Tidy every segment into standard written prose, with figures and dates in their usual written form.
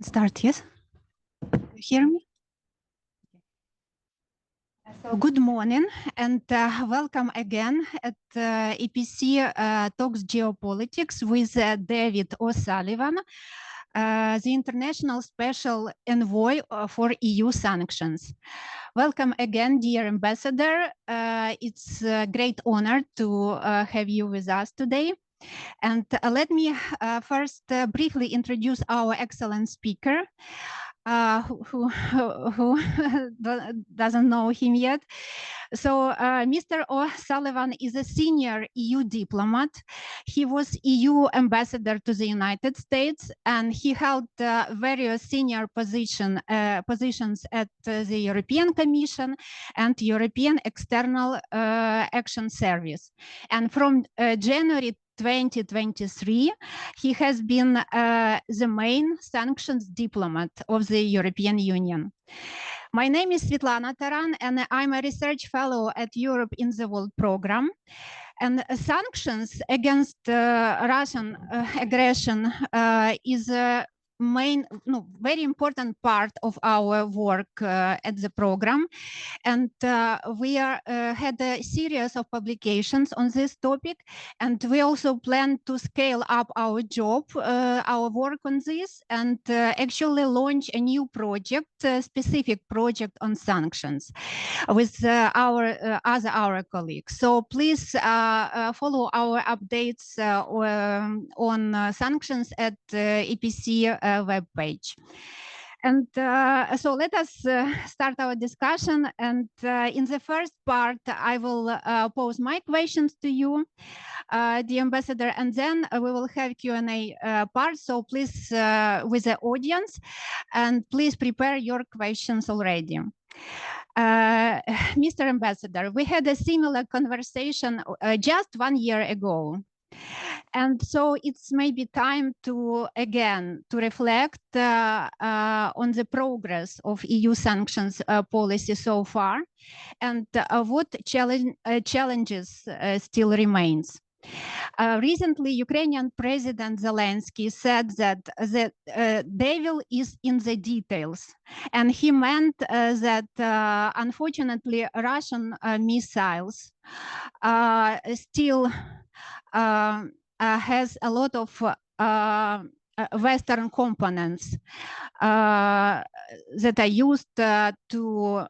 Start, yes? You hear me? So good morning and welcome again at EPC Talks Geopolitics with David O'Sullivan, the International Special Envoy for EU Sanctions. Welcome again, dear Ambassador. It's a great honor to have you with us today. And let me first briefly introduce our excellent speaker, who doesn't know him yet. So Mr. O'Sullivan is a senior EU diplomat. He was EU ambassador to the United States, and he held various senior positions at the European Commission and European External Action Service. And from January 2023, he has been the main sanctions diplomat of the European Union. My name is Svitlana Taran, and I'm a research fellow at Europe in the World program. And sanctions against Russian aggression is a very important part of our work at the program. And we had a series of publications on this topic, and we also plan to scale up our our work on this, and actually launch a new project, a specific project on sanctions with our colleagues. So please follow our updates on sanctions at EPC webpage. And so let us start our discussion. And in the first part, I will pose my questions to you, the ambassador, and then we will have Q&A part. So please, with the audience, and please prepare your questions already. Mr. Ambassador, we had a similar conversation just 1 year ago. And so it's maybe time to again to reflect on the progress of EU sanctions policy so far, and what challenges still remains. Recently, Ukrainian President Zelensky said that the devil is in the details, and he meant that unfortunately Russian missiles still has a lot of Western components that are used to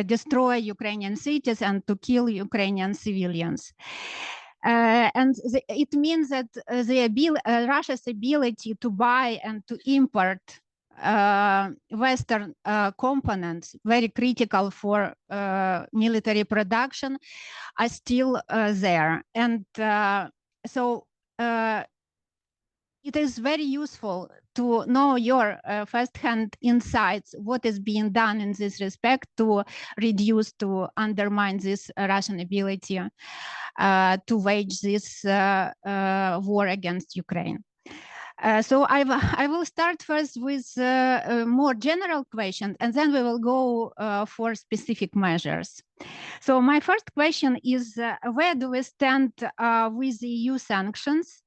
destroy Ukrainian cities and to kill Ukrainian civilians. And it means that Russia's ability to buy and to import Western components, very critical for military production, are still there. And so it is very useful to know your first-hand insights, what is being done in this respect to reduce, to undermine this Russian ability to wage this war against Ukraine. So I will start first with a more general question, and then we will go for specific measures. So my first question is, where do we stand with the EU sanctions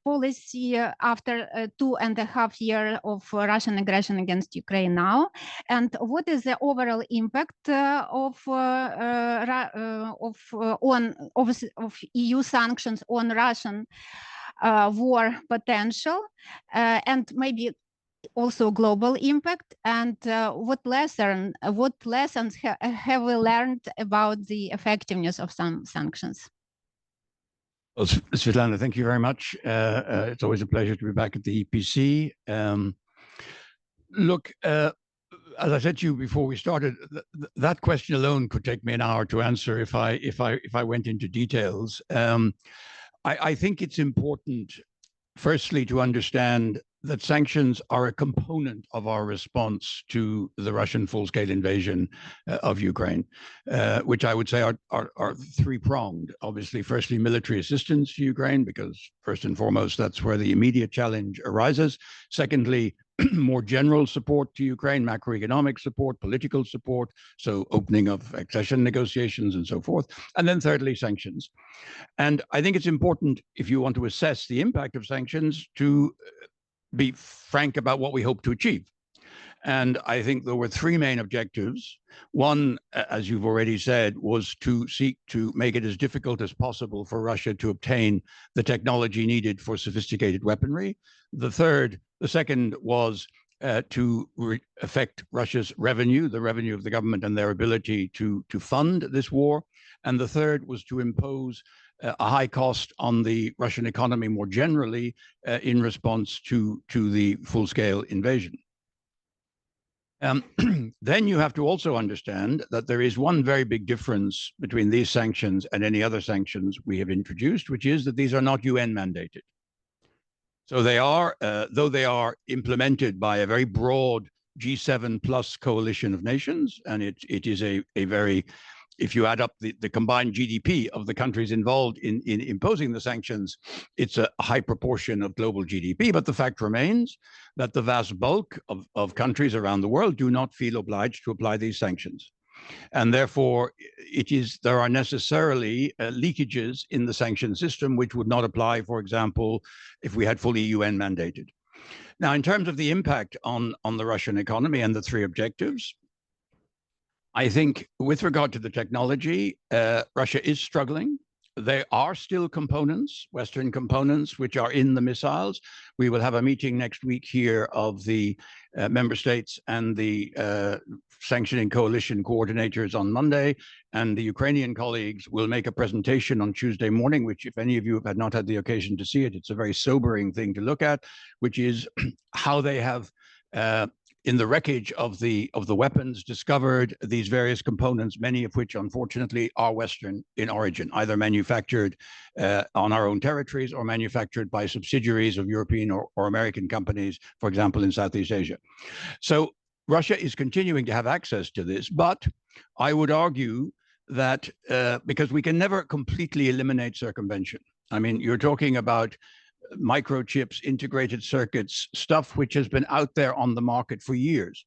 policy after 2.5 years of Russian aggression against Ukraine now, and what is the overall impact of EU sanctions on Russian war potential, and maybe also global impact, and what lessons have we learned about the effectiveness of some sanctions? Well, Svitlana, thank you very much. It's always a pleasure to be back at the EPC. Look, as I said to you before we started, that question alone could take me an hour to answer if I went into details. I think it's important, firstly, to understand that sanctions are a component of our response to the Russian full-scale invasion of Ukraine, which I would say are three-pronged. Obviously, firstly, military assistance to Ukraine, because first and foremost, that's where the immediate challenge arises. Secondly, more general support to Ukraine, macroeconomic support, political support, so opening of accession negotiations and so forth. And then thirdly, sanctions. And I think it's important, if you want to assess the impact of sanctions, to be frank about what we hope to achieve. And I think there were three main objectives. One, as you've already said, was to seek to make it as difficult as possible for Russia to obtain the technology needed for sophisticated weaponry. The second was to affect Russia's revenue, the revenue of the government, and their ability to fund this war. And the third was to impose a high cost on the Russian economy more generally in response to the full-scale invasion. Then you have to also understand that there is one very big difference between these sanctions and any other sanctions we have introduced, which is that these are not UN mandated. So they are, though they are implemented by a very broad G7 plus coalition of nations, and it is a very, if you add up the combined GDP of the countries involved in imposing the sanctions, it's a high proportion of global GDP. But the fact remains that the vast bulk of countries around the world do not feel obliged to apply these sanctions. And therefore, there are necessarily leakages in the sanction system, which would not apply, for example, if we had fully UN mandated. Now, in terms of the impact on the Russian economy and the three objectives, I think with regard to the technology, Russia is struggling. There are still components, Western components, which are in the missiles. We will have a meeting next week here of the member states and the sanctioning coalition coordinators on Monday. And the Ukrainian colleagues will make a presentation on Tuesday morning, which if any of you have not had the occasion to see it, it's a very sobering thing to look at, which is how they have in the wreckage of the weapons, discovered these various components, many of which, unfortunately, are Western in origin, either manufactured on our own territories or manufactured by subsidiaries of European or American companies, for example, in Southeast Asia. So Russia is continuing to have access to this, but I would argue that because we can never completely eliminate circumvention. I mean, you're talking about microchips, integrated circuits, stuff which has been out there on the market for years.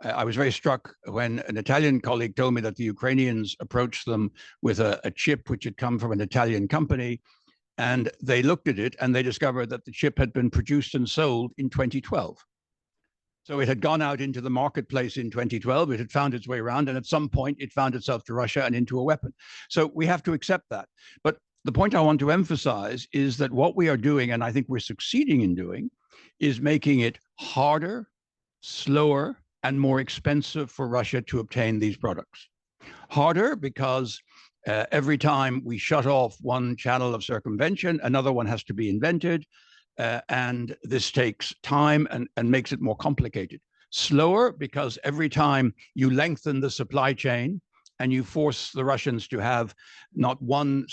I was very struck when an Italian colleague told me that the Ukrainians approached them with a chip which had come from an Italian company, and they looked at it and they discovered that the chip had been produced and sold in 2012. So it had gone out into the marketplace in 2012, it had found its way around, and at some point it found itself to Russia and into a weapon. So we have to accept that. But the point I want to emphasize is that what we are doing, and I think we're succeeding in doing, is making it harder, slower, and more expensive for Russia to obtain these products. Harder because every time we shut off one channel of circumvention, another one has to be invented, and this takes time and makes it more complicated. Slower because every time you lengthen the supply chain, and you force the Russians to have not one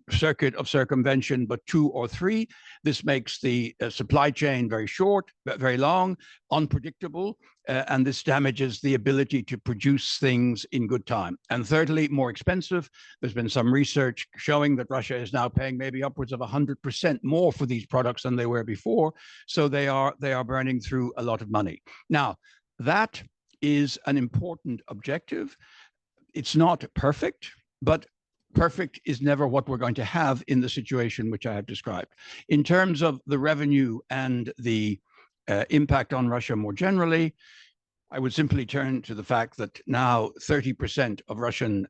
circuit of circumvention, but two or three. This makes the supply chain very short, very long, unpredictable, and this damages the ability to produce things in good time. And thirdly, more expensive. There's been some research showing that Russia is now paying maybe upwards of 100% more for these products than they were before. So they are burning through a lot of money. Now, that is an important objective. It's not perfect, but perfect is never what we're going to have in the situation which I have described. In terms of the revenue and the impact on Russia more generally, I would simply turn to the fact that now 30% of Russian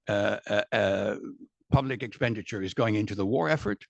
public expenditure is going into the war effort.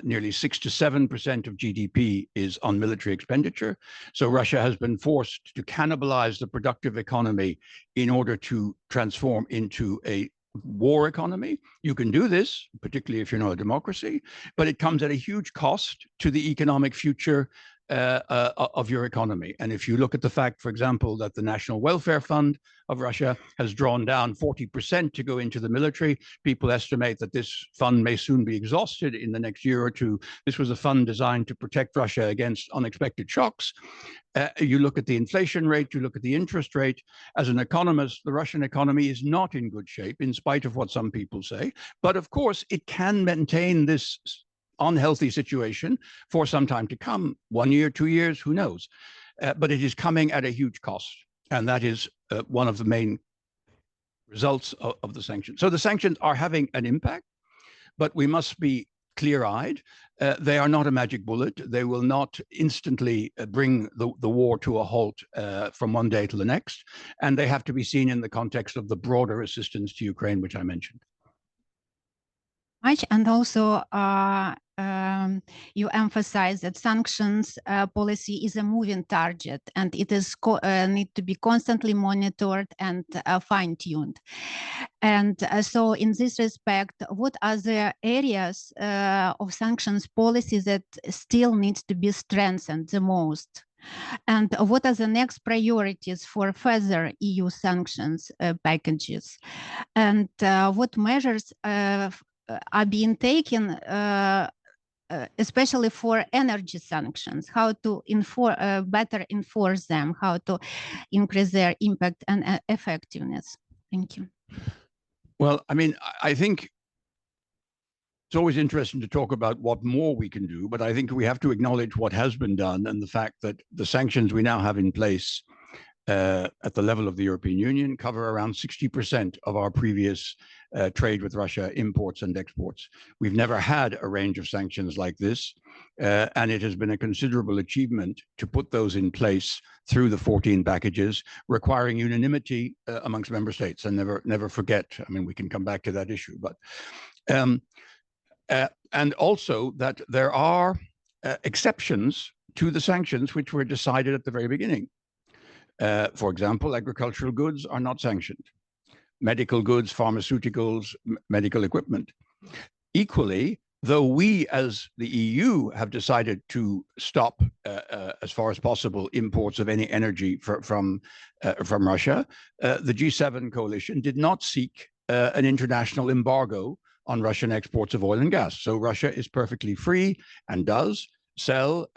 Nearly 6 to 7% of GDP is on military expenditure. So Russia has been forced to cannibalize the productive economy in order to transform into a war economy. You can do this, particularly if you're not a democracy, but it comes at a huge cost to the economic future of your economy. And if you look at the fact, for example, that the National Welfare Fund of Russia has drawn down 40% to go into the military, people estimate that this fund may soon be exhausted in the next year or two. This was a fund designed to protect Russia against unexpected shocks. You look at the inflation rate, you look at the interest rate. As an economist, the Russian economy is not in good shape, in spite of what some people say. But of course, it can maintain this unhealthy situation for some time to come, 1 year, 2 years, who knows? But it is coming at a huge cost. And that is one of the main results of the sanctions. So the sanctions are having an impact, but we must be clear-eyed. They are not a magic bullet. They will not instantly bring the war to a halt from one day to the next. And they have to be seen in the context of the broader assistance to Ukraine, which I mentioned. And also, you emphasize that sanctions policy is a moving target, and it is need to be constantly monitored and fine-tuned. And so in this respect, what are the areas of sanctions policy that still needs to be strengthened the most? And what are the next priorities for further EU sanctions packages? And what measures are being taken, especially for energy sanctions, how to better enforce them, how to increase their impact and effectiveness? Thank you. Well, I mean, I think it's always interesting to talk about what more we can do, but I think we have to acknowledge what has been done and the fact that the sanctions we now have in place at the level of the European Union cover around 60% of our previous trade with Russia, imports and exports. We've never had a range of sanctions like this, and it has been a considerable achievement to put those in place through the 14 packages, requiring unanimity amongst member states. And never forget, I mean, we can come back to that issue, but and also that there are exceptions to the sanctions which were decided at the very beginning. For example, agricultural goods are not sanctioned. Medical goods, pharmaceuticals, medical equipment. Equally, though we as the EU have decided to stop, as far as possible, imports of any energy from Russia, the G7 coalition did not seek an international embargo on Russian exports of oil and gas. So Russia is perfectly free and does sell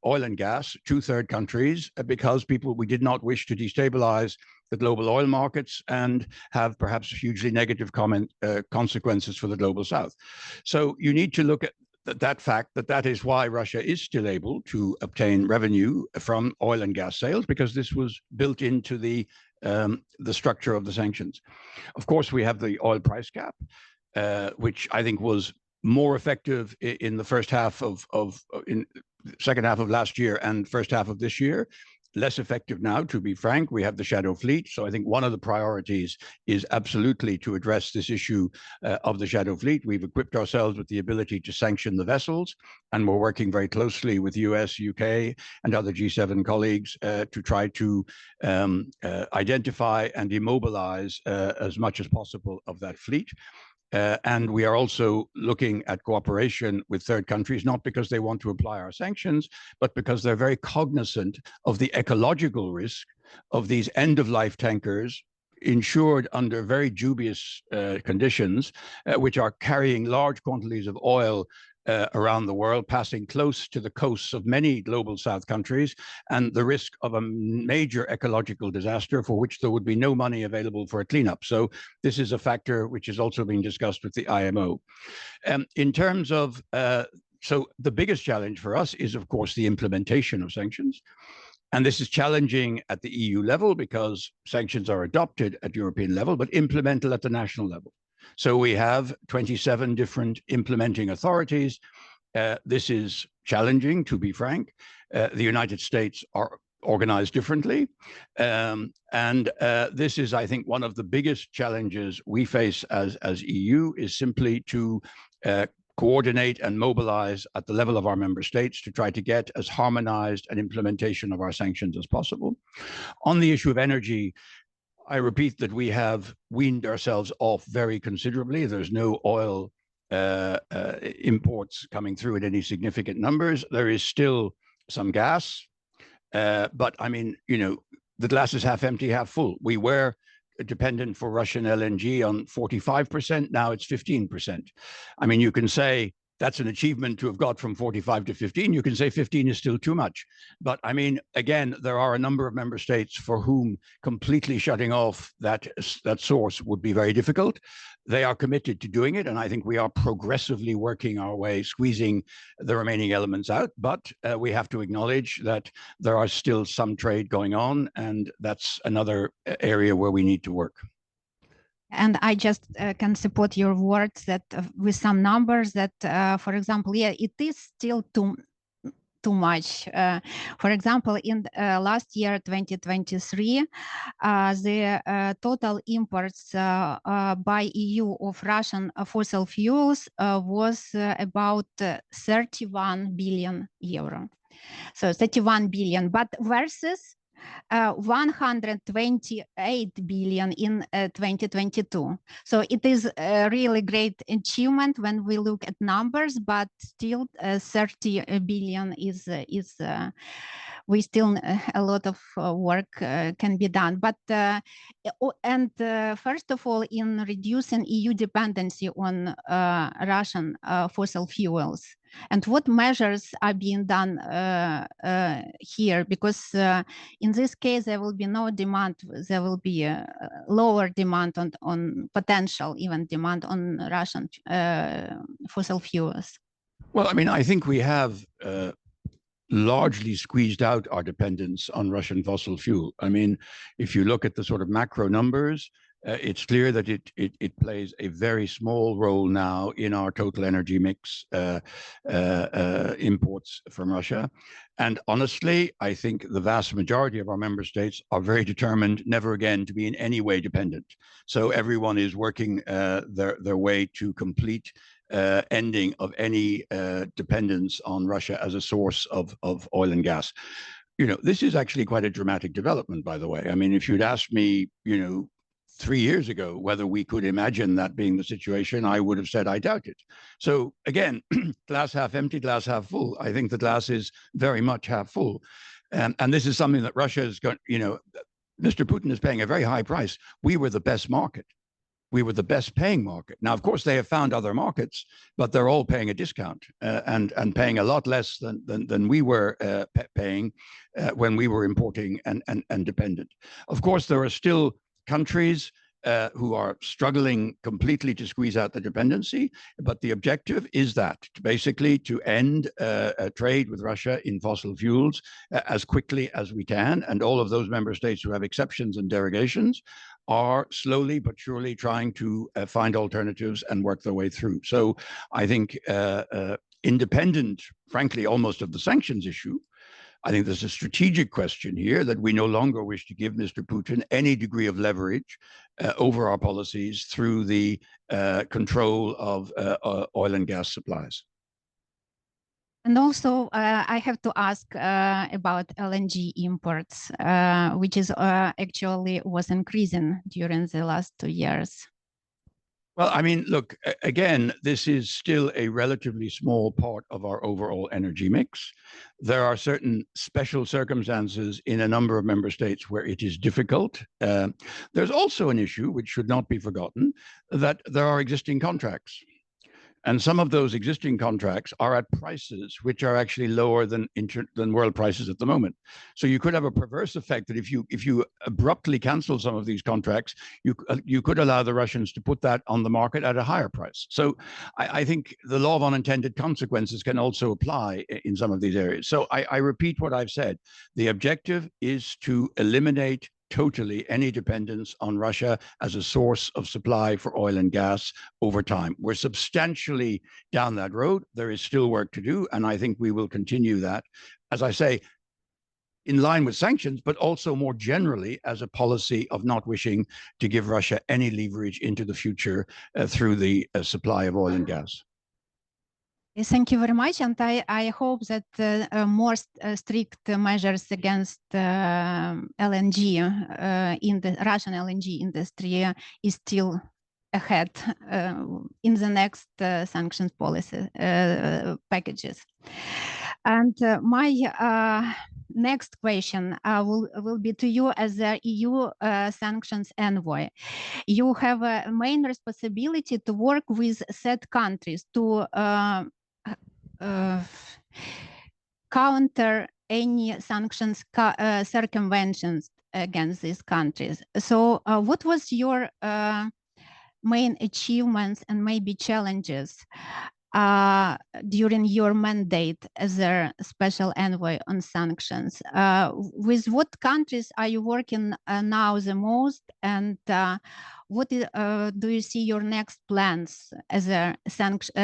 oil and gas to third countries because we did not wish to destabilize the global oil markets and have perhaps hugely negative consequences for the global south. So you need to look at that fact that is why Russia is still able to obtain revenue from oil and gas sales, because this was built into the structure of the sanctions. Of course, we have the oil price cap, which I think was more effective in the first half in second half of last year and first half of this year. Less effective now, to be frank. We have the shadow fleet. So I think one of the priorities is absolutely to address this issue of the shadow fleet. We've equipped ourselves with the ability to sanction the vessels, and we're working very closely with US, UK, and other G7 colleagues to try to identify and immobilize as much as possible of that fleet. And we are also looking at cooperation with third countries, not because they want to apply our sanctions, but because they're very cognizant of the ecological risk of these end-of-life tankers insured under very dubious conditions, which are carrying large quantities of oil around the world, passing close to the coasts of many global south countries, and the risk of a major ecological disaster for which there would be no money available for a cleanup. So this is a factor which is also being discussed with the IMO. In terms of, so the biggest challenge for us is, of course, the implementation of sanctions. And this is challenging at the EU level because sanctions are adopted at European level, but implemented at the national level. So we have 27 different implementing authorities. This is challenging, to be frank. The United States are organized differently. And this is, I think, one of the biggest challenges we face as EU is simply to coordinate and mobilize at the level of our member states to try to get as harmonized an implementation of our sanctions as possible. On the issue of energy, I repeat that we have weaned ourselves off very considerably. There's no oil imports coming through in any significant numbers. There is still some gas, but I mean, you know, the glass is half empty, half full. We were dependent for Russian LNG on 45%. Now it's 15%. I mean, you can say that's an achievement to have got from 45 to 15. You can say 15 is still too much. But I mean, again, there are a number of member states for whom completely shutting off that source would be very difficult. They are committed to doing it, and I think we are progressively working our way, squeezing the remaining elements out. But we have to acknowledge that there are still some trade going on, and that's another area where we need to work. And I just can support your words that with some numbers that, for example, yeah, it is still too much. For example, in last year, 2023, the total imports by EU of Russian fossil fuels was about 31 billion euro. So 31 billion, but versus 128 billion in 2022. So it is a really great achievement when we look at numbers, but still 30 billion is we still a lot of work can be done. But first of all, in reducing EU dependency on Russian fossil fuels, and what measures are being done here? Because in this case, there will be no demand. There will be a lower demand on potential, even demand on Russian fossil fuels. Well, I mean, I think we have largely squeezed out our dependence on Russian fossil fuel. I mean, if you look at the sort of macro numbers, it's clear that it plays a very small role now in our total energy mix imports from Russia. And honestly, I think the vast majority of our member states are very determined never again to be in any way dependent. So everyone is working their way to complete ending of any dependence on Russia as a source of oil and gas. You know, this is actually quite a dramatic development, by the way. I mean, if you'd asked me, 3 years ago whether we could imagine that being the situation, I would have said I doubt it. So again, glass half empty, glass half full. I think the glass is very much half full. And this is something that Russia is going, Mr. Putin is paying a very high price. We were the best market. We were the best paying market. Now, of course, they have found other markets, but they're all paying a discount and paying a lot less than we were paying when we were importing and dependent. Of course, there are still countries who are struggling completely to squeeze out the dependency, but the objective is that basically to end trade with Russia in fossil fuels as quickly as we can, and all of those member states who have exceptions and derogations are slowly but surely trying to find alternatives and work their way through. So I think independent, frankly, almost of the sanctions issue, I think there's a strategic question here that we no longer wish to give Mr. Putin any degree of leverage over our policies through the control of oil and gas supplies. And also, I have to ask about LNG imports, which is actually was increasing during the last 2 years. Well, I mean, look, again, this is still a relatively small part of our overall energy mix. There are certain special circumstances in a number of member states where it is difficult. There's also an issue, which should not be forgotten, that there are existing contracts. And some of those existing contracts are at prices which are actually lower than world prices at the moment. So you could have a perverse effect that if you abruptly cancel some of these contracts, you could allow the Russians to put that on the market at a higher price. So I think the law of unintended consequences can also apply in some of these areas. So I repeat what I've said. The objective is to eliminate totally any dependence on Russia as a source of supply for oil and gas over time. We're substantially down that road. There is still work to do, and I think we will continue that, as I say, in line with sanctions, but also more generally as a policy of not wishing to give Russia any leverage into the future through the supply of oil and gas. Thank you very much, and I hope that more strict measures against LNG in the Russian LNG industry is still ahead in the next sanctions policy packages. And my next question will be to you as the EU sanctions envoy. You have a main responsibility to work with said countries to counter any sanctions circumventions against these countries. So what was your main achievements and maybe challenges during your mandate as a special envoy on sanctions? With what countries are you working now the most, and what do you see your next plans as a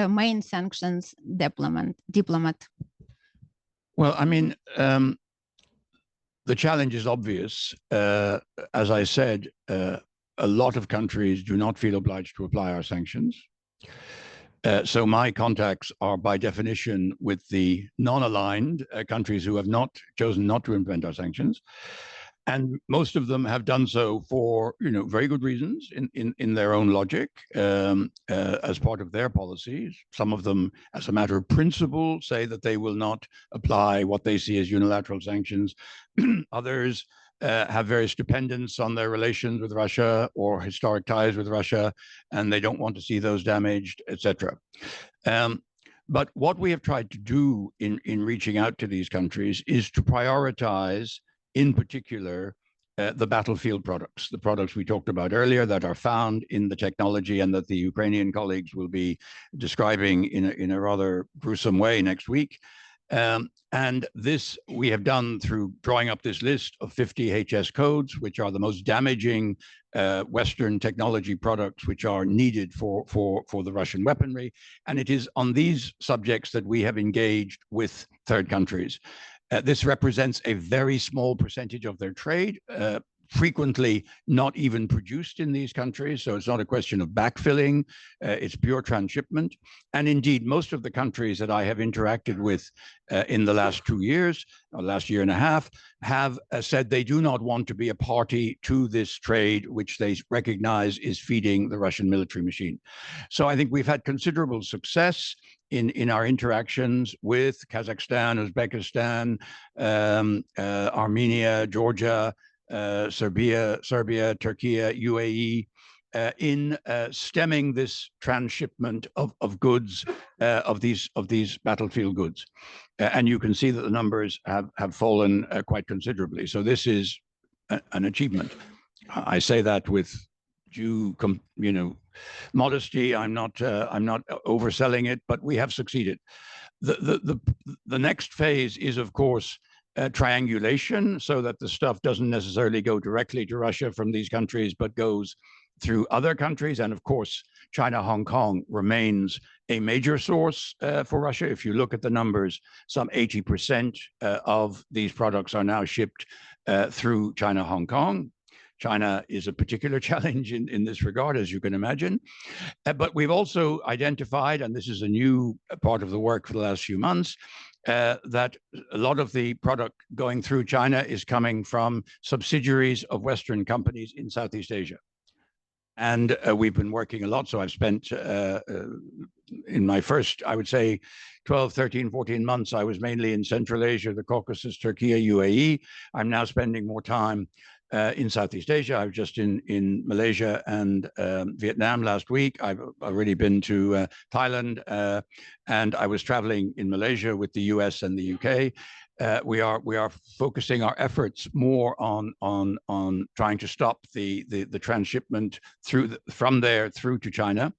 main sanctions diplomat? Well, I mean, the challenge is obvious. As I said, a lot of countries do not feel obliged to apply our sanctions. So my contacts are by definition with the non-aligned countries who have chosen not to implement our sanctions. And most of them have done so for very good reasons in their own logic, as part of their policies. Some of them, as a matter of principle, say that they will not apply what they see as unilateral sanctions. Others have various dependents on their relations with Russia or historic ties with Russia, and they don't want to see those damaged, etc. But what we have tried to do in reaching out to these countries is to prioritize, in particular, the battlefield products, the products we talked about earlier that are found in the technology and that the Ukrainian colleagues will be describing in a rather gruesome way next week. And this we have done through drawing up this list of 50 HS codes, which are the most damaging Western technology products which are needed for the Russian weaponry. And it is on these subjects that we have engaged with third countries. This represents a very small percentage of their trade, frequently not even produced in these countries. So it's not a question of backfilling, it's pure transshipment. And indeed, most of the countries that I have interacted with in the last 2 years, or last year and a half, have said they do not want to be a party to this trade, which they recognize is feeding the Russian military machine. So I think we've had considerable success in our interactions with Kazakhstan, Uzbekistan, Armenia, Georgia, Serbia, Turkey, UAE, in stemming this transshipment of goods, of these battlefield goods. And you can see that the numbers have fallen quite considerably. So this is an achievement. I say that with due, modesty. I'm not overselling it, but we have succeeded. The next phase is, of course, triangulation, so that the stuff doesn't necessarily go directly to Russia from these countries, but goes through other countries. And of course, China, Hong Kong remains a major source for Russia. If you look at the numbers, some 80% of these products are now shipped through China, Hong Kong. China is a particular challenge in this regard, as you can imagine. But we've also identified, and this is a new part of the work for the last few months, that a lot of the product going through China is coming from subsidiaries of Western companies in Southeast Asia. And we've been working a lot. So I've spent, in my first, I would say, 12, 13, 14 months, I was mainly in Central Asia, the Caucasus, Turkey, UAE. I'm now spending more time in Southeast Asia. I was just in Malaysia and Vietnam last week. I've already been to Thailand, and I was traveling in Malaysia with the US and the UK. We are focusing our efforts more on trying to stop the transshipment from there through to China.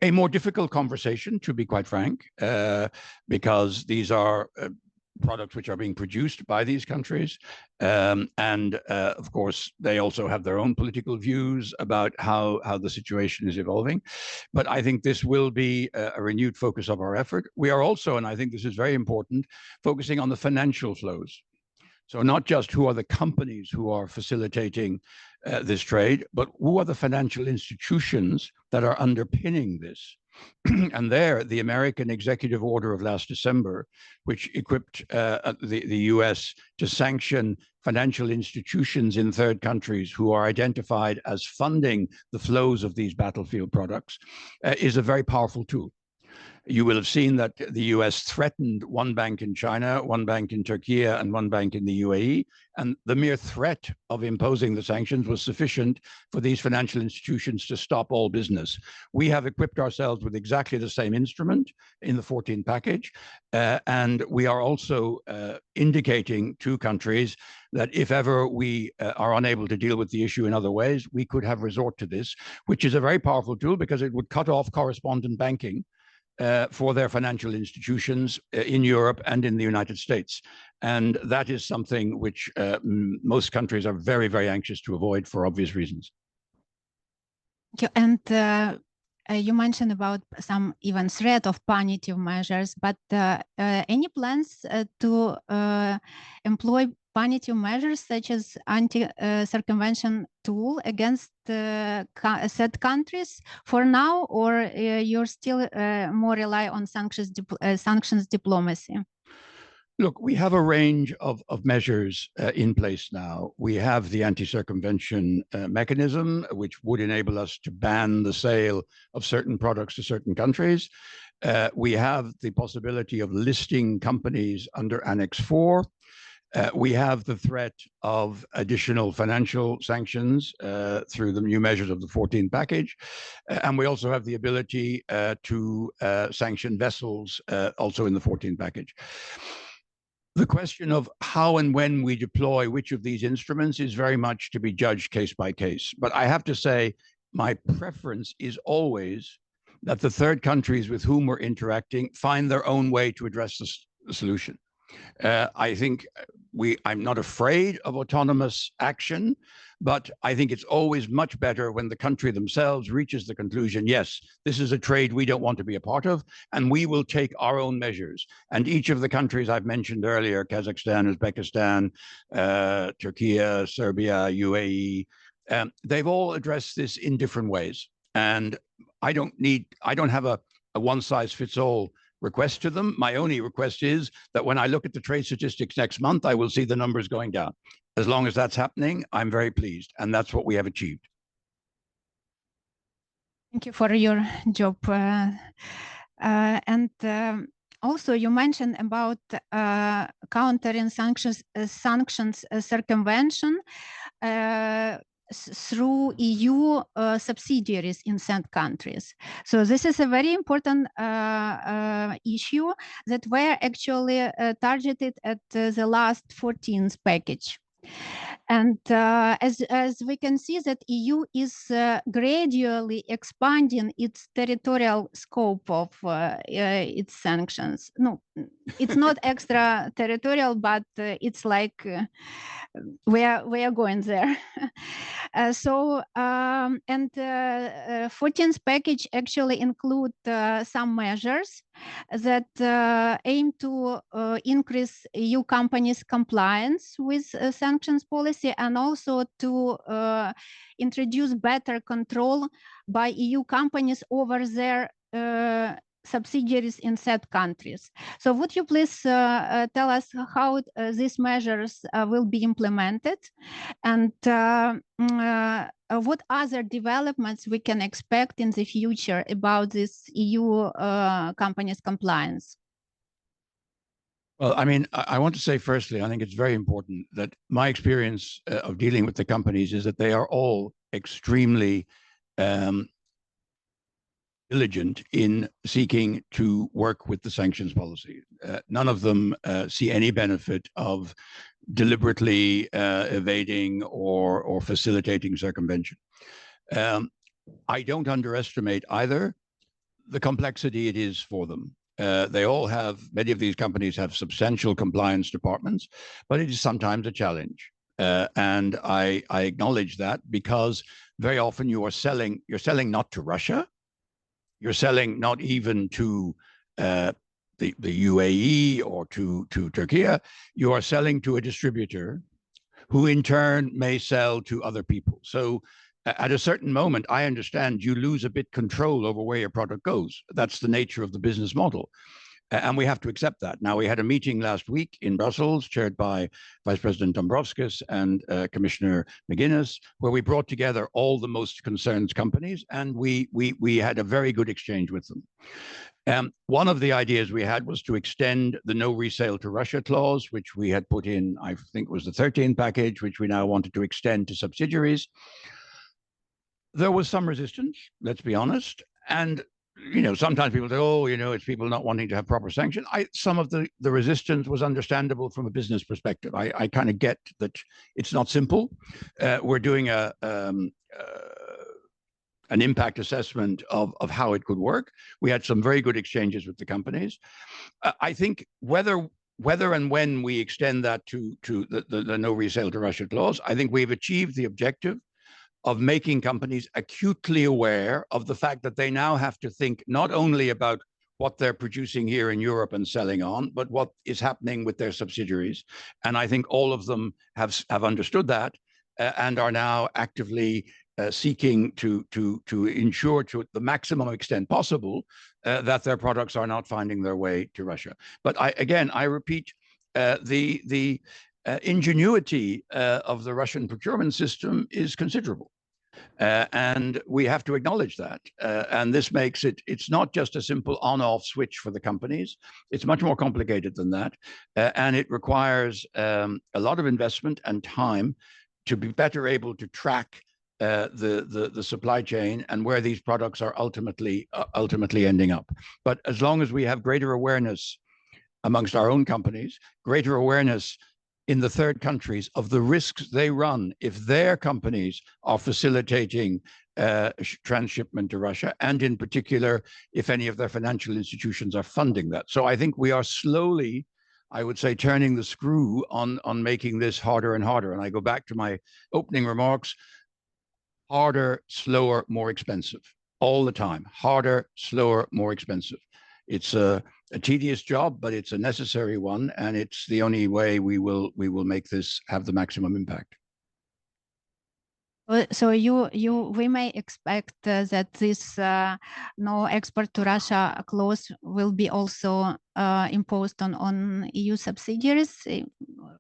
A more difficult conversation, to be quite frank, because these are products which are being produced by these countries. Of course, they also have their own political views about how the situation is evolving. But I think this will be a renewed focus of our effort. We are also, and I think this is very important, focusing on the financial flows. So not just who are the companies who are facilitating this trade, but who are the financial institutions that are underpinning this. And there, the American executive order of last December, which equipped the US to sanction financial institutions in third countries who are identified as funding the flows of these battlefield products, is a very powerful tool. You will have seen that the US threatened one bank in China, one bank in Turkey, and one bank in the UAE. And the mere threat of imposing the sanctions was sufficient for these financial institutions to stop all business. We have equipped ourselves with exactly the same instrument in the 14th package. And we are also indicating to countries that if ever we are unable to deal with the issue in other ways, we could have resort to this, which is a very powerful tool because it would cut off correspondent banking for their financial institutions in Europe and in the United States. And that is something which most countries are very, very anxious to avoid for obvious reasons. And you mentioned about some even threat of punitive measures, but any plans to employ punitive measures such as anti-circumvention tool against said countries for now, or you're still more rely on sanctions diplomacy? Look, we have a range of measures in place now. We have the anti-circumvention mechanism, which would enable us to ban the sale of certain products to certain countries. We have the possibility of listing companies under Annex 4. We have the threat of additional financial sanctions through the new measures of the 14th package. And we also have the ability to sanction vessels also in the 14th package. The question of how and when we deploy which of these instruments is very much to be judged case by case. But I have to say, my preference is always that the third countries with whom we're interacting find their own way to address the solution. I think I'm not afraid of autonomous action, but I think it's always much better when the country themselves reaches the conclusion, yes, this is a trade we don't want to be a part of, and we will take our own measures. And each of the countries I've mentioned earlier, Kazakhstan, Uzbekistan, Turkey, Serbia, UAE, they've all addressed this in different ways. And I don't have a one-size-fits-all request to them. My only request is that when I look at the trade statistics next month, I will see the numbers going down. As long as that's happening, I'm very pleased. And that's what we have achieved. Thank you for your job. Also, you mentioned about countering sanctions circumvention through EU subsidiaries in said countries. So this is a very important issue that were actually targeted at the last 14th package. And as we can see that EU is gradually expanding its territorial scope of its sanctions. No, it's not extraterritorial, but it's like we are going there. 14th package actually include some measures that aim to increase EU companies' compliance with sanctions policy, and also to introduce better control by EU companies over their subsidiaries in said countries. So would you please tell us how these measures will be implemented, and what other developments we can expect in the future about this EU companies' compliance? Well, I mean, I want to say firstly, I think it's very important that my experience of dealing with the companies is that they are all extremely diligent in seeking to work with the sanctions policy. None of them see any benefit of deliberately evading or facilitating circumvention. I don't underestimate either the complexity it is for them. Many of these companies have substantial compliance departments, but it is sometimes a challenge. And I acknowledge that, because very often you're selling not to Russia, you're selling not even to the UAE or to Turkey. You are selling to a distributor who in turn may sell to other people. So at a certain moment, I understand you lose a bit control over where your product goes. That's the nature of the business model. And we have to accept that. Now, we had a meeting last week in Brussels, chaired by Vice President Dombrovskis and Commissioner McGuinness, where we brought together all the most concerned companies, and we had a very good exchange with them. One of the ideas we had was to extend the no resale to Russia clause, which we had put in, I think it was the 13th package, which we now wanted to extend to subsidiaries. There was some resistance, let's be honest. And sometimes people say, oh, it's people not wanting to have proper sanction. Some of the resistance was understandable from a business perspective. I kind of get that it's not simple. We're doing an impact assessment of how it could work. We had some very good exchanges with the companies. I think whether and when we extend that to the no resale to Russia clause, I think we've achieved the objective of making companies acutely aware of the fact that they now have to think not only about what they're producing here in Europe and selling on, but what is happening with their subsidiaries. And I think all of them have understood that and are now actively seeking to ensure to the maximum extent possible that their products are not finding their way to Russia. But I repeat, the ingenuity of the Russian procurement system is considerable. And we have to acknowledge that. And this makes it's not just a simple on-off switch for the companies. It's much more complicated than that. And it requires a lot of investment and time to be better able to track the supply chain and where these products are ultimately ending up. But as long as we have greater awareness amongst our own companies, greater awareness in the third countries of the risks they run if their companies are facilitating transshipment to Russia, and in particular, if any of their financial institutions are funding that. So I think we are slowly, I would say, turning the screw on making this harder and harder. And I go back to my opening remarks: harder, slower, more expensive, all the time. Harder, slower, more expensive. It's a tedious job, but it's a necessary one, and it's the only way we will make this have the maximum impact. So we may expect that this no export to Russia clause will be also imposed on EU subsidiaries?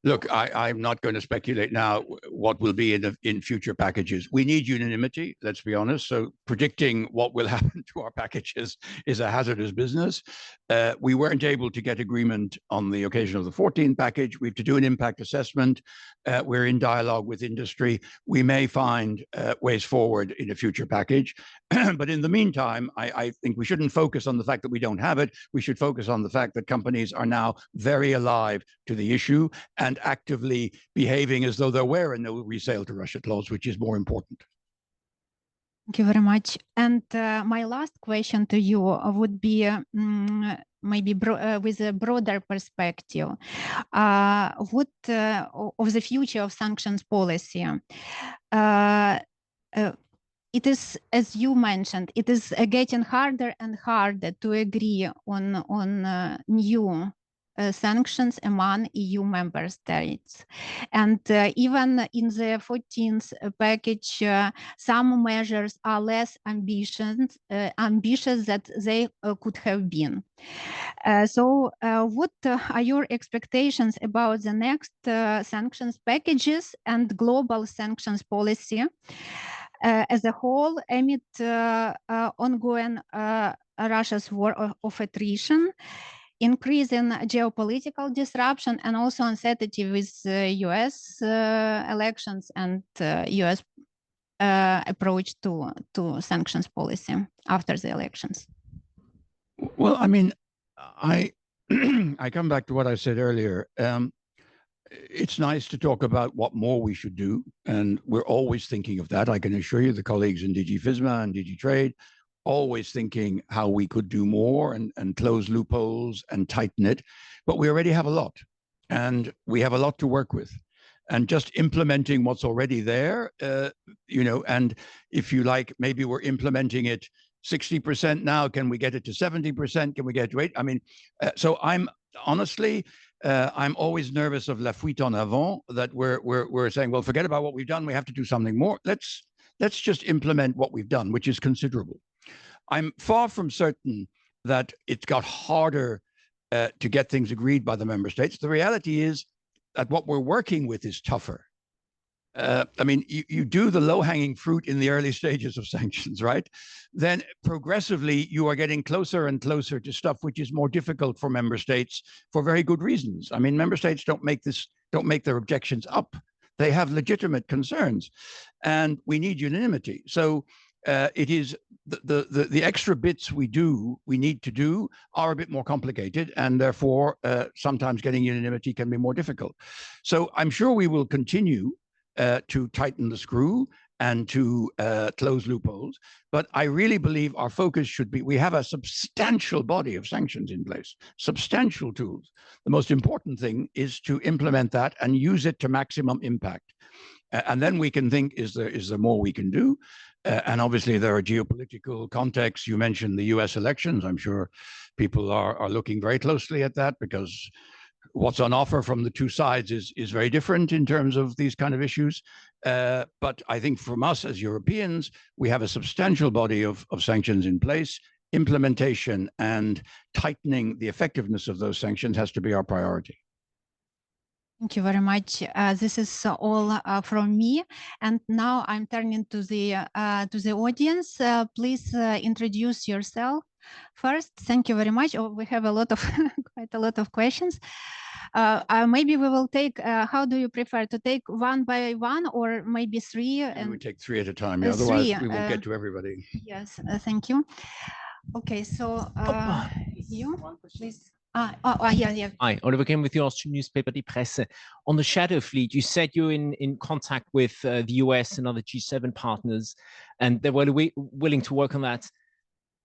Look, I'm not going to speculate now what will be in future packages. We need unanimity, let's be honest. So predicting what will happen to our packages is a hazardous business. We weren't able to get agreement on the occasion of the 14th package. We have to do an impact assessment. We're in dialogue with industry. We may find ways forward in a future package. But in the meantime, I think we shouldn't focus on the fact that we don't have it. We should focus on the fact that companies are now very alive to the issue and actively behaving as though there were a no resale to Russia clause, which is more important. Thank you very much. And my last question to you would be maybe with a broader perspective. What of the future of sanctions policy? It is, as you mentioned, it is getting harder and harder to agree on new sanctions among EU member states. And even in the 14th package, some measures are less ambitious than they could have been. So what are your expectations about the next sanctions packages and global sanctions policy as a whole amid ongoing Russia's war of attrition, increasing geopolitical disruption, and also uncertainty with US elections and US approach to sanctions policy after the elections? Well, I mean, I come back to what I said earlier. It's nice to talk about what more we should do, and we're always thinking of that. I can assure you the colleagues in DG FISMA and DG Trade always thinking how we could do more and close loopholes and tighten it. But we already have a lot, and we have a lot to work with. And just implementing what's already there, and if you like, maybe we're implementing it 60% now. Can we get it to 70%? Can we get it to 8%? I mean, so I'm honestly, I'm always nervous of la fuite en avant, that we're saying, well, forget about what we've done. We have to do something more. Let's just implement what we've done, which is considerable. I'm far from certain that it's got harder to get things agreed by the member states. The reality is that what we're working with is tougher. I mean, you do the low-hanging fruit in the early stages of sanctions, right? Then progressively, you are getting closer and closer to stuff which is more difficult for member states for very good reasons. I mean, member states don't make their objections up. They have legitimate concerns, and we need unanimity. So it is the extra bits we need to do are a bit more complicated, and therefore sometimes getting unanimity can be more difficult. So I'm sure we will continue to tighten the screw and to close loopholes. But I really believe our focus should be, we have a substantial body of sanctions in place, substantial tools. The most important thing is to implement that and use it to maximum impact. And then we can think, is there more we can do? And obviously there are geopolitical contexts. You mentioned the US elections. I'm sure people are looking very closely at that, because what's on offer from the two sides is very different in terms of these kind of issues. But I think from us as Europeans, we have a substantial body of sanctions in place. Implementation and tightening the effectiveness of those sanctions has to be our priority. Thank you very much. This is all from me. And now I'm turning to the audience. Please introduce yourself first. Thank you very much. Oh, we have a lot of quite a lot of questions. Maybe we will take, how do you prefer to take one by one, or maybe three? And we take three at a time. Yeah, otherwise we won't get to everybody. Yes, thank you. Okay, so you, please. Yeah. Hi, Oliver Kim with the Austrian newspaper Die Presse. On the shadow fleet, you said you're in contact with the US and other G7 partners, and they were willing to work on that.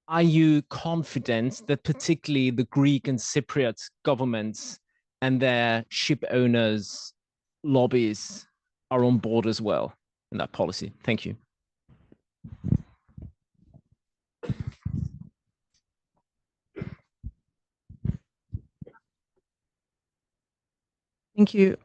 Are you confident that particularly the Greek and Cypriot governments and their ship owners' lobbies are on board as well in that policy? Thank you. Thank you.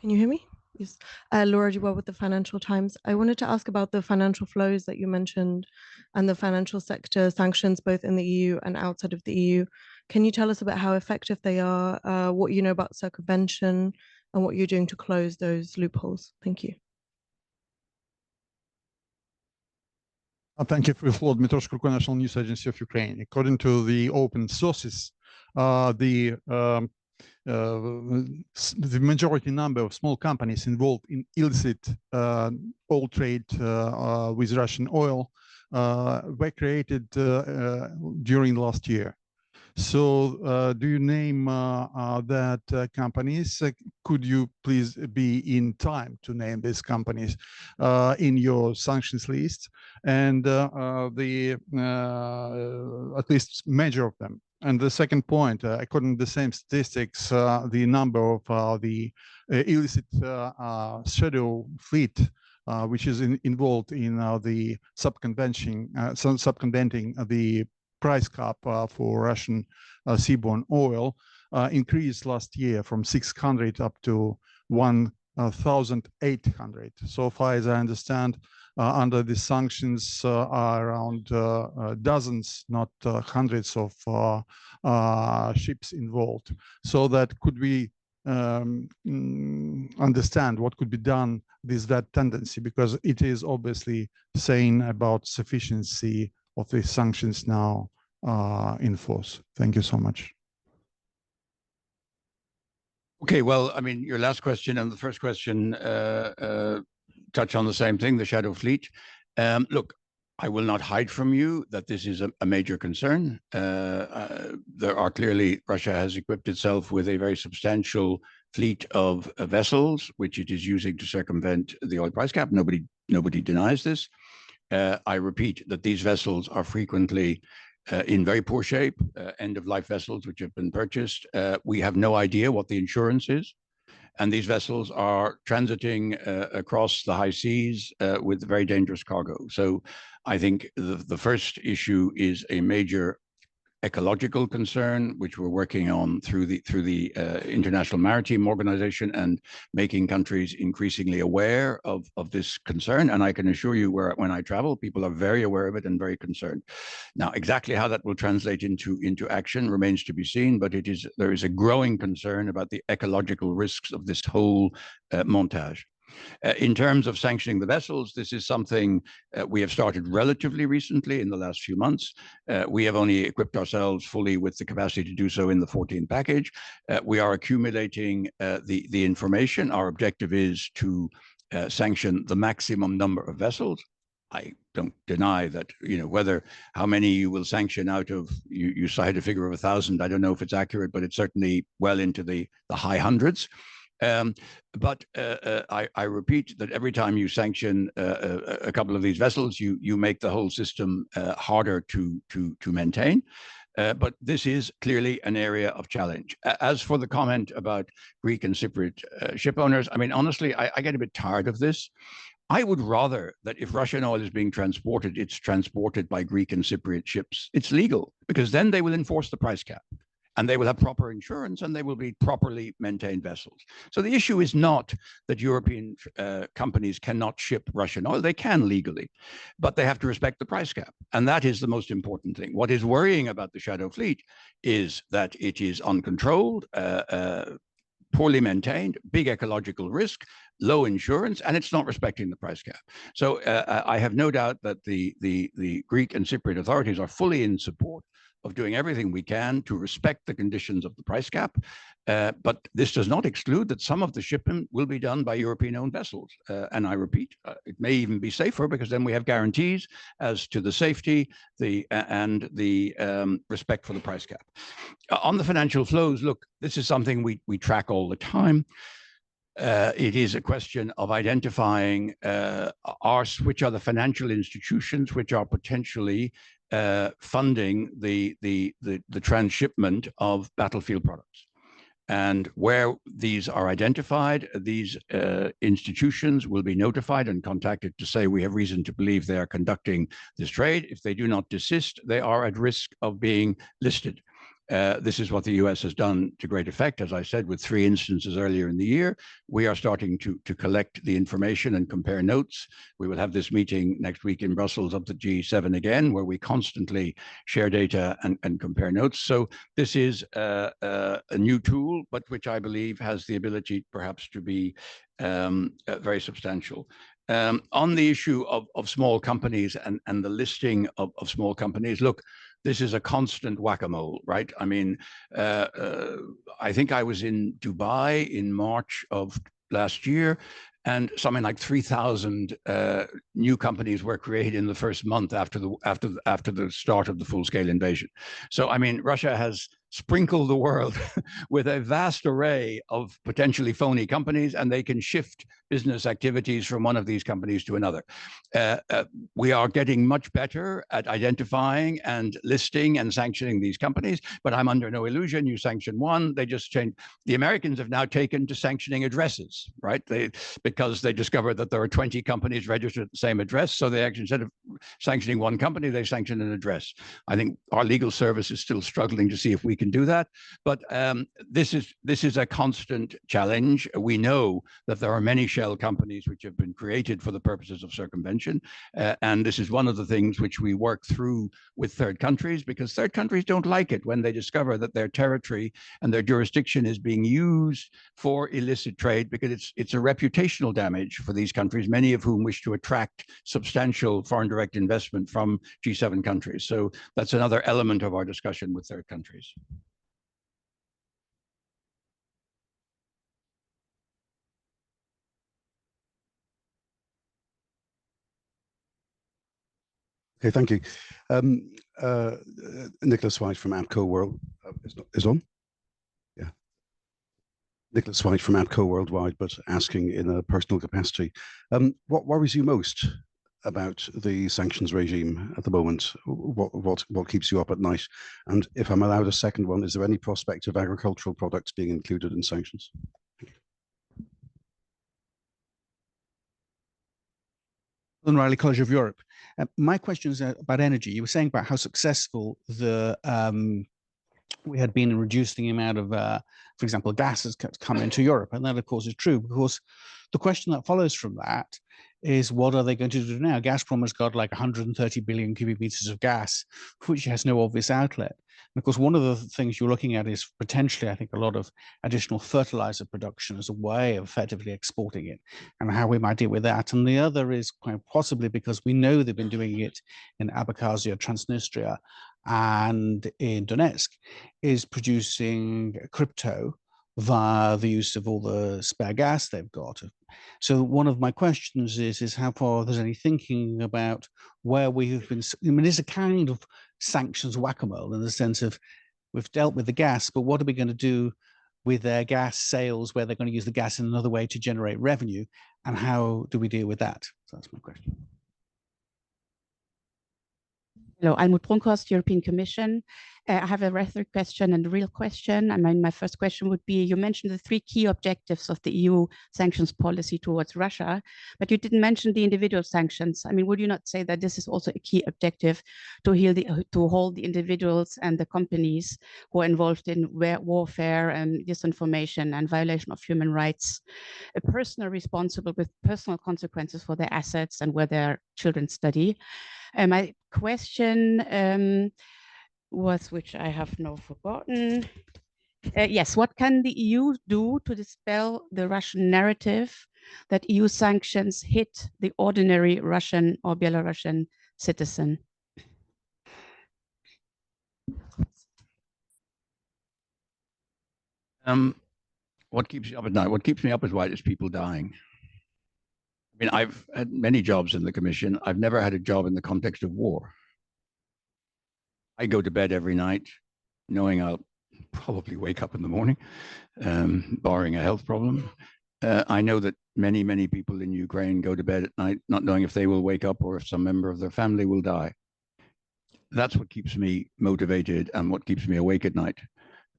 Can you hear me? Yes. Laura Dubois with the Financial Times. I wanted to ask about the financial flows that you mentioned and the financial sector sanctions both in the EU and outside of the EU. Can you tell us about how effective they are, what you know about circumvention, and what you're doing to close those loopholes? Thank you. Thank you for the floor. Dmitro Shkurko, National News Agency of Ukraine. According to the open sources, the majority number of small companies involved in illicit oil trade with Russian oil were created during last year. So do you name that companies? Could you please be in time to name these companies in your sanctions list, and at least major of them? And the second point, according to the same statistics, the number of the illicit shadow fleet, which is involved in the circumventing the price cap for Russian seaborne oil, increased last year from 600 up to 1,800. So far as I understand, under the sanctions are around dozens, not hundreds of ships involved. So that could we understand what could be done with that tendency, because it is obviously saying about sufficiency of the sanctions now in force. Thank you so much. Okay, well, I mean, your last question and the first question touch on the same thing, the shadow fleet. Look, I will not hide from you that this is a major concern. There are clearly, Russia has equipped itself with a very substantial fleet of vessels, which it is using to circumvent the oil price cap. Nobody denies this. I repeat that these vessels are frequently in very poor shape, end-of-life vessels which have been purchased. We have no idea what the insurance is. And these vessels are transiting across the high seas with very dangerous cargo. So I think the first issue is a major ecological concern, which we're working on through the International Maritime Organization and making countries increasingly aware of this concern. And I can assure you, when I travel, people are very aware of it and very concerned. Now, exactly how that will translate into action remains to be seen, but there is a growing concern about the ecological risks of this whole montage. In terms of sanctioning the vessels, this is something we have started relatively recently in the last few months. We have only equipped ourselves fully with the capacity to do so in the 14th package. We are accumulating the information. Our objective is to sanction the maximum number of vessels. I don't deny that, how many you will sanction out of, you cite a figure of 1,000. I don't know if it's accurate, but it's certainly well into the high hundreds. But I repeat that every time you sanction a couple of these vessels, you make the whole system harder to maintain. But this is clearly an area of challenge. As for the comment about Greek and Cypriot ship owners, I mean, honestly, I get a bit tired of this. I would rather that if Russian oil is being transported, it's transported by Greek and Cypriot ships. It's legal, because then they will enforce the price cap. And they will have proper insurance, and they will be properly maintained vessels. So the issue is not that European companies cannot ship Russian oil. They can legally, but they have to respect the price cap. And that is the most important thing. What is worrying about the shadow fleet is that it is uncontrolled, poorly maintained, big ecological risk, low insurance, and it's not respecting the price cap. So I have no doubt that the Greek and Cypriot authorities are fully in support of doing everything we can to respect the conditions of the price cap. But this does not exclude that some of the shipment will be done by European-owned vessels. And I repeat, it may even be safer, because then we have guarantees as to the safety and the respect for the price cap. On the financial flows, look, this is something we track all the time. It is a question of identifying which are the financial institutions which are potentially funding the transshipment of battlefield products. And where these are identified, these institutions will be notified and contacted to say, we have reason to believe they are conducting this trade. If they do not desist, they are at risk of being listed. This is what the US has done to great effect, as I said, with 3 instances earlier in the year. We are starting to collect the information and compare notes. We will have this meeting next week in Brussels of the G7 again, where we constantly share data and compare notes. So this is a new tool, but which I believe has the ability perhaps to be very substantial. On the issue of small companies and the listing of small companies, look, this is a constant whack-a-mole, right? I mean, I think I was in Dubai in March of last year, and something like 3,000 new companies were created in the first month after the start of the full-scale invasion. So, I mean, Russia has sprinkled the world with a vast array of potentially phony companies, and they can shift business activities from one of these companies to another. We are getting much better at identifying and listing and sanctioning these companies, but I'm under no illusion. You sanction one, they just change. The Americans have now taken to sanctioning addresses, right? Because they discovered that there are 20 companies registered at the same address. So they actually, instead of sanctioning one company, they sanction an address. I think our legal service is still struggling to see if we can do that. But this is a constant challenge. We know that there are many shell companies which have been created for the purposes of circumvention. And this is one of the things which we work through with third countries, because third countries don't like it when they discover that their territory and their jurisdiction is being used for illicit trade, because it's a reputational damage for these countries, many of whom wish to attract substantial foreign direct investment from G7 countries. So that's another element of our discussion with third countries. Okay, thank you. Nicholas White from APCO World is on. Yeah. Nicholas White from APCO Worldwide, but asking in a personal capacity. What worries you most about the sanctions regime at the moment? What keeps you up at night? And if I'm allowed a second one, is there any prospect of agricultural products being included in sanctions? O'Reilly College of Europe. My question is about energy. You were saying about how successful we had been in reducing the amount of, for example, gas has come into Europe. And that, of course, is true, because the question that follows from that is, what are they going to do now? Gazprom has got like 130 billion cubic meters of gas, which has no obvious outlet. And of course, one of the things you're looking at is potentially, I think, a lot of additional fertilizer production as a way of effectively exporting it, and how we might deal with that. And the other is quite possibly because we know they've been doing it in Abkhazia, Transnistria, and in Donetsk, is producing crypto via the use of all the spare gas they've got. So one of my questions is how far there's any thinking about where we have been. I mean, it's a kind of sanctions whack-a-mole in the sense of we've dealt with the gas, but what are we going to do with their gas sales, where they're going to use the gas in another way to generate revenue, and how do we deal with that? So that's my question. Hello, Almut Bronkhorst, European Commission. I have a rhetoric question and a real question. I mean, my first question would be, you mentioned the 3 key objectives of the EU sanctions policy towards Russia, but you didn't mention the individual sanctions. I mean, would you not say that this is also a key objective to hold the individuals and the companies who are involved in warfare and disinformation and violation of human rights, personally responsible with personal consequences for their assets and where their children study? My question was, which I have now forgotten. Yes, what can the EU do to dispel the Russian narrative that EU sanctions hit the ordinary Russian or Belarusian citizen? What keeps you up at night? What keeps me up at night is people dying. I mean, I've had many jobs in the Commission. I've never had a job in the context of war. I go to bed every night knowing I'll probably wake up in the morning, barring a health problem. I know that many, many people in Ukraine go to bed at night not knowing if they will wake up or if some member of their family will die. That's what keeps me motivated and what keeps me awake at night.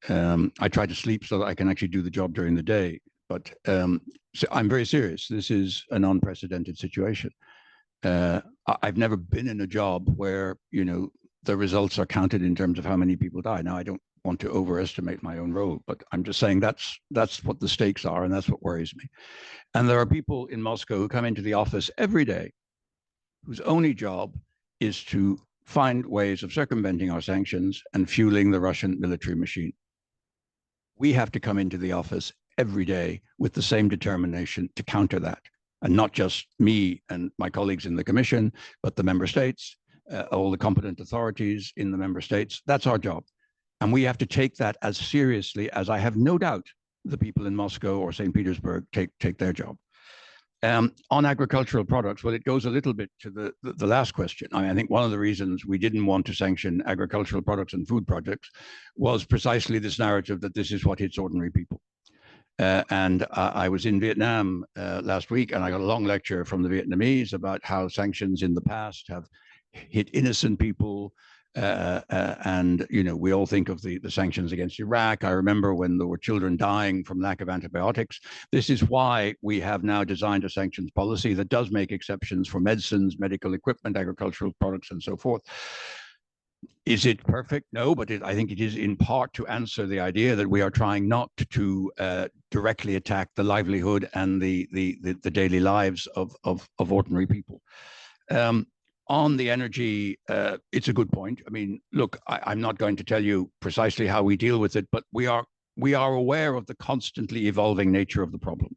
I try to sleep so that I can actually do the job during the day. But so I'm very serious. This is an unprecedented situation. I've never been in a job where, you know, the results are counted in terms of how many people die. Now, I don't want to overestimate my own role, but I'm just saying that's what the stakes are, and that's what worries me. And there are people in Moscow who come into the office every day whose only job is to find ways of circumventing our sanctions and fueling the Russian military machine. We have to come into the office every day with the same determination to counter that. And not just me and my colleagues in the Commission, but the member states, all the competent authorities in the member states. That's our job. And we have to take that as seriously as I have no doubt the people in Moscow or St. Petersburg take their job. On agricultural products, well, it goes a little bit to the last question. I mean, I think one of the reasons we didn't want to sanction agricultural products and food products was precisely this narrative that this is what hits ordinary people. And I was in Vietnam last week, and I got a long lecture from the Vietnamese about how sanctions in the past have hit innocent people. And, you know, we all think of the sanctions against Iraq. I remember when there were children dying from lack of antibiotics. This is why we have now designed a sanctions policy that does make exceptions for medicines, medical equipment, agricultural products, and so forth. Is it perfect? No, but I think it is in part to answer the idea that we are trying not to directly attack the livelihood and the daily lives of ordinary people. On the energy, it's a good point. I mean, look, I'm not going to tell you precisely how we deal with it, but we are aware of the constantly evolving nature of the problem.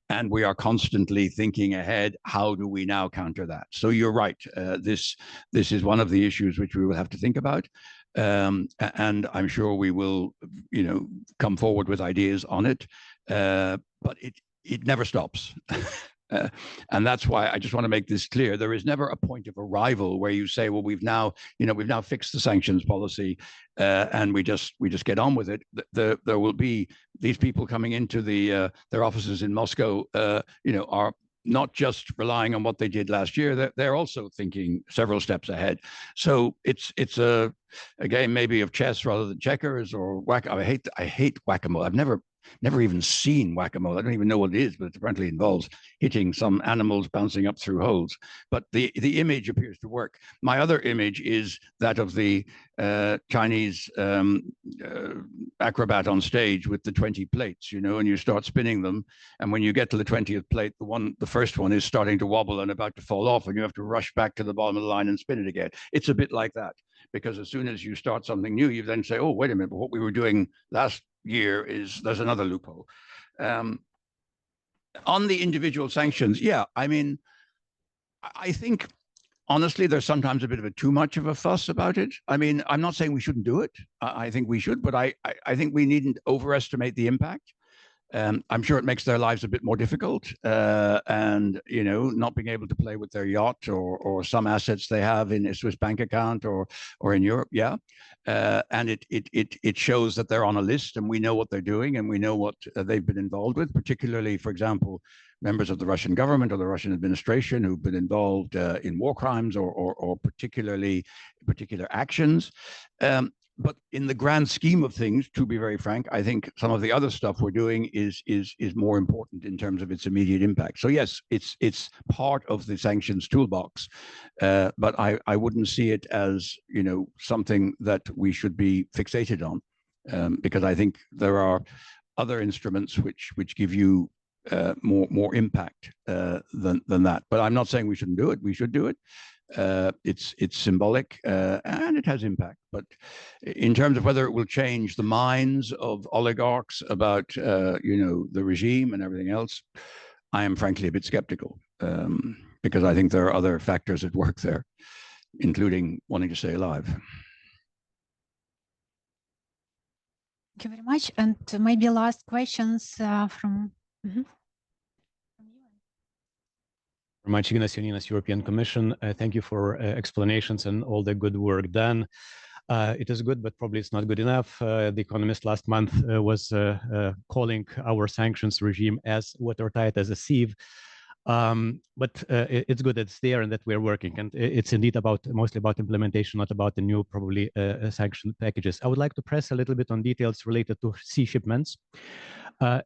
And we are constantly thinking ahead, how do we now counter that? So you're right. This is one of the issues which we will have to think about. And I'm sure we will, you know, come forward with ideas on it. But it never stops. And that's why I just want to make this clear. There is never a point of arrival where you say, well, we've now fixed the sanctions policy and we just get on with it. There will be these people coming into their offices in Moscow, are not just relying on what they did last year. They're also thinking several steps ahead. So it's a game maybe of chess rather than checkers or whack. I hate whack-a-mole. I've never never even seen whack-a-mole. I don't even know what it is, but it apparently involves hitting some animals bouncing up through holes. But the image appears to work. My other image is that of the Chinese acrobat on stage with the 20 plates, you know, and you start spinning them. And when you get to the 20th plate, the first one is starting to wobble and about to fall off, and you have to rush back to the bottom of the line and spin it again. It's a bit like that, because as soon as you start something new, you then say, oh, wait a minute, but what we were doing last year there's another loophole. On the individual sanctions, yeah, I mean, I think, honestly, there's sometimes a bit of too much of a fuss about it. I mean, I'm not saying we shouldn't do it. I think we should, but I think we needn't overestimate the impact. I'm sure it makes their lives a bit more difficult, and, you know, not being able to play with their yacht or some assets they have in a Swiss bank account or in Europe, yeah. And it shows that they're on a list, and we know what they're doing, and we know what they've been involved with, particularly, for example, members of the Russian government or the Russian administration who've been involved in war crimes or particular actions. But in the grand scheme of things, to be very frank, I think some of the other stuff we're doing is more important in terms of its immediate impact. So yes, it's part of the sanctions toolbox, but I wouldn't see it as, you know, something that we should be fixated on, because I think there are other instruments which give you more impact than that. But I'm not saying we shouldn't do it. We should do it. It's symbolic and it has impact, but in terms of whether it will change the minds of oligarchs about you know, the regime and everything else, I am frankly a bit skeptical, because I think there are other factors at work there, including wanting to stay alive. Thank you very much. And maybe last questions from. Much, Ignacio Ninas, European Commission. Thank you for explanations and all the good work done. It is good, but probably it's not good enough. The Economist last month was calling our sanctions regime as watertight as a sieve. But it's good that it's there and that we're working. And it's indeed mostly about implementation, not about the new probably sanction packages. I would like to press a little bit on details related to sea shipments.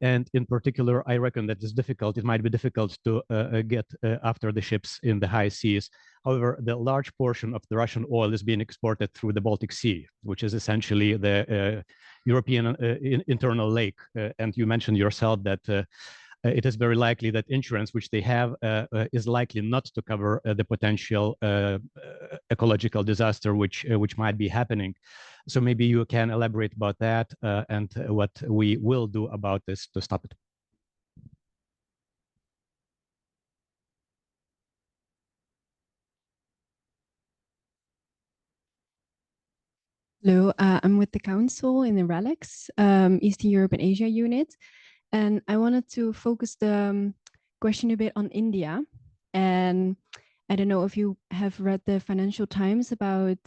And in particular, I reckon that it's difficult. It might be difficult to get after the ships in the high seas. However, the large portion of the Russian oil is being exported through the Baltic Sea, which is essentially the European internal lake. And you mentioned yourself that it is very likely that insurance, which they have, is likely not to cover the potential ecological disaster which might be happening. So maybe you can elaborate about that and what we will do about this to stop it. Hello, I'm with the Council in the RELEX, Eastern Europe and Asia unit. And I wanted to focus the question a bit on India. And I don't know if you have read the Financial Times about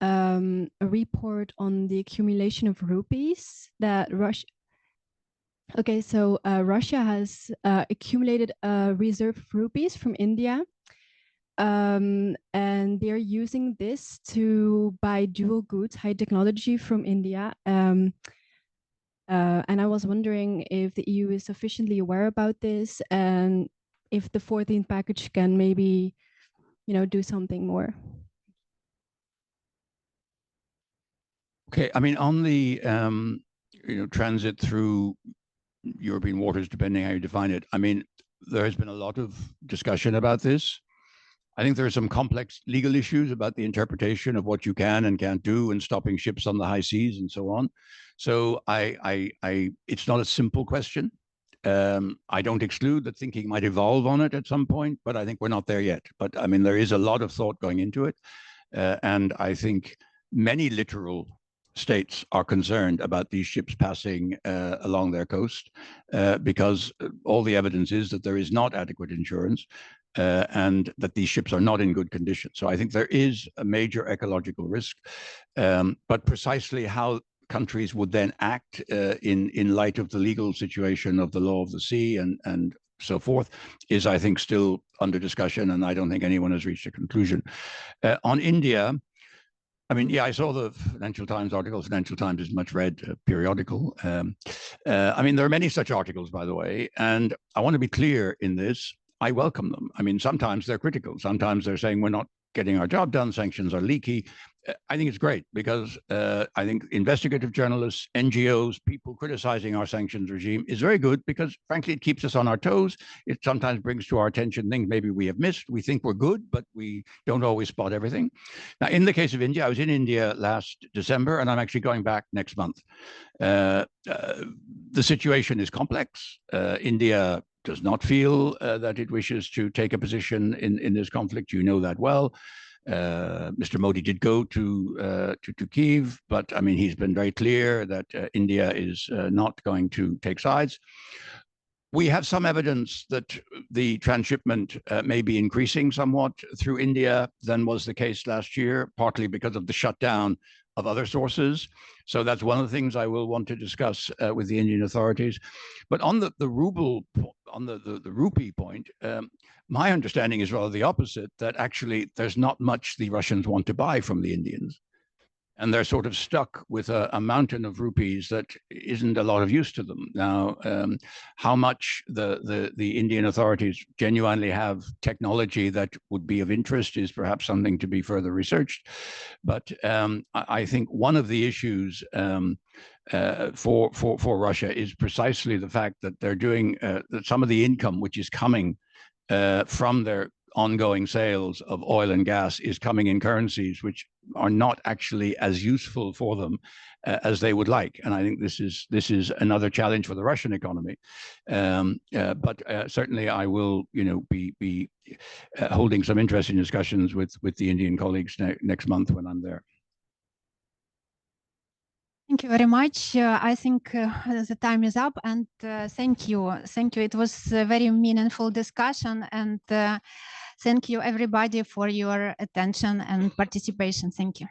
a report on the accumulation of rupees that Russia. Okay, so Russia has accumulated a reserve of rupees from India. And they're using this to buy dual goods, high technology from India. And I was wondering if the EU is sufficiently aware about this and if the 14th package can maybe, you know, do something more. Okay, I mean, on the you know, transit through European waters, depending how you define it, I mean, there has been a lot of discussion about this. I think there are some complex legal issues about the interpretation of what you can and can't do and stopping ships on the high seas and so on. So it's not a simple question. I don't exclude that thinking might evolve on it at some point, but I think we're not there yet. But I mean, there is a lot of thought going into it. And I think many littoral states are concerned about these ships passing along their coast because all the evidence is that there is not adequate insurance and that these ships are not in good condition. So I think there is a major ecological risk, but precisely how countries would then act in light of the legal situation of the law of the sea and so forth is, I think, still under discussion, and I don't think anyone has reached a conclusion. On India, I mean, yeah, I saw the Financial Times article. Financial Times is much read periodical. I mean, there are many such articles, by the way, and I want to be clear in this. I welcome them. I mean, sometimes they're critical. Sometimes they're saying we're not getting our job done. Sanctions are leaky. I think it's great because I think investigative journalists, NGOs, people criticizing our sanctions regime is very good because, frankly, it keeps us on our toes. It sometimes brings to our attention things maybe we have missed. We think we're good, but we don't always spot everything. Now, in the case of India, I was in India last December, and I'm actually going back next month. The situation is complex. India does not feel that it wishes to take a position in this conflict. You know that well. Mr. Modi did go to Kyiv, but I mean, he's been very clear that India is not going to take sides. We have some evidence that the transshipment may be increasing somewhat through India than was the case last year, partly because of the shutdown of other sources. So that's one of the things I will want to discuss with the Indian authorities. But on the ruble, on the rupee point, my understanding is rather the opposite, that actually there's not much the Russians want to buy from the Indians. And they're sort of stuck with a mountain of rupees that isn't a lot of use to them. Now, how much the Indian authorities genuinely have technology that would be of interest is perhaps something to be further researched. But I think one of the issues for Russia is precisely the fact that they're doing that some of the income which is coming from their ongoing sales of oil and gas is coming in currencies which are not actually as useful for them as they would like. And I think this is another challenge for the Russian economy. But certainly I will, be holding some interesting discussions with the Indian colleagues next month when I'm there. Thank you very much. I think the time is up, and thank you. Thank you. It was a very meaningful discussion, and thank you everybody for your attention and participation. Thank you.